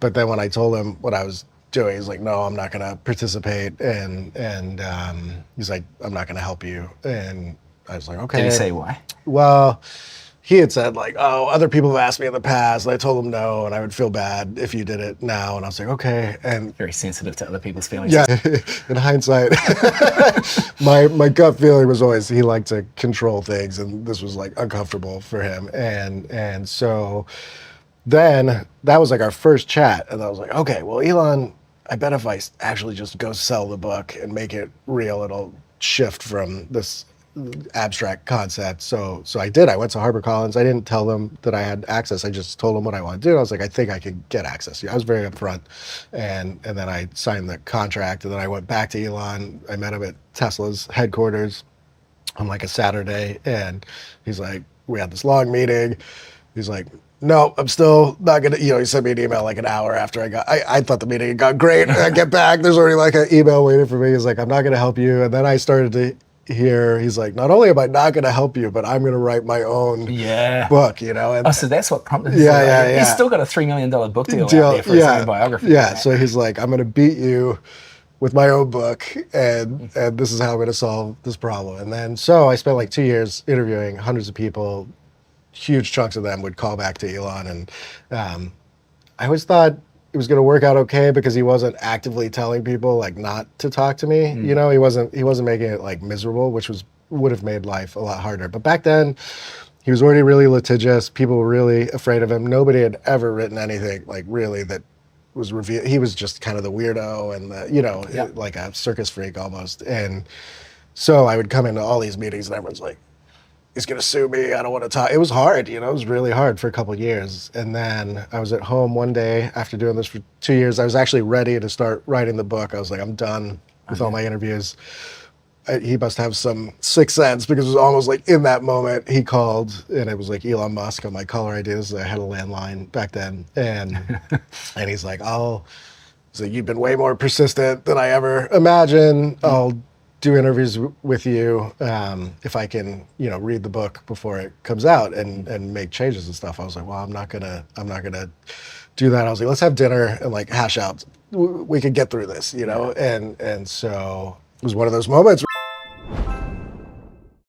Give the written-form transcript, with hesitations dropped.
But then when I told him what I was doing, he's like, no, I'm not going to participate. And he's like, I'm not going to help you. And I was like, okay. Did he say why? Well, he had said like, oh, other people have asked me in the past. And I told him no, and I would feel bad if you did it now. And I was like, okay. And Very sensitive to other people's feelings. yeah, in hindsight, my gut feeling was always he liked to control things, and this was like uncomfortable for him. And so then that was like our first chat, and I was like, okay, well, Elon, I bet if I actually just go sell the book and make it real, it'll shift from this abstract concept. So I did. I went to HarperCollins. I didn't tell them that I had access. I just told them what I wanted to do. I was like, I think I can get access. I was very upfront, and then I signed the contract, and then I went back to Elon. I met him at Tesla's headquarters on like a Saturday, and he's like, we had this long meeting. He's like, no, I'm still not gonna, he sent me an email like an hour after I thought the meeting had gone great. I get back, there's already like an email waiting for me. He's like, I'm not gonna help you. And then I started to hear, he's like, not only am I not gonna help you, but I'm gonna write my own book, And so that's what prompted his He's still got a $3 million book deal out there for his own biography. Yeah, right? So he's like, I'm gonna beat you with my own book, and this is how I'm gonna solve this problem. And then, so I spent like 2 years interviewing hundreds of people. Huge chunks of them would call back to Elon, and I always thought it was going to work out okay because he wasn't actively telling people like not to talk to me. He wasn't making it like miserable, which would have made life a lot harder. But back then, he was already really litigious. People were really afraid of him. Nobody had ever written anything like really that was revealed. He was just kind of the weirdo and like a circus freak almost. And so I would come into all these meetings and everyone's like, he's going to sue me. I don't want to talk. It was hard, it was really hard for a couple of years. And then I was at home one day after doing this for 2 years. I was actually ready to start writing the book. I was like, I'm done with all my interviews. He must have some sixth sense because it was almost like in that moment he called and it was like Elon Musk on my caller IDs. I had a landline back then. And he's like, you've been way more persistent than I ever imagined. I'll do interviews with you if I can, read the book before it comes out and make changes and stuff. I was like, well, I'm not gonna do that. I was like, let's have dinner and like hash out. We could get through this, And so it was one of those moments.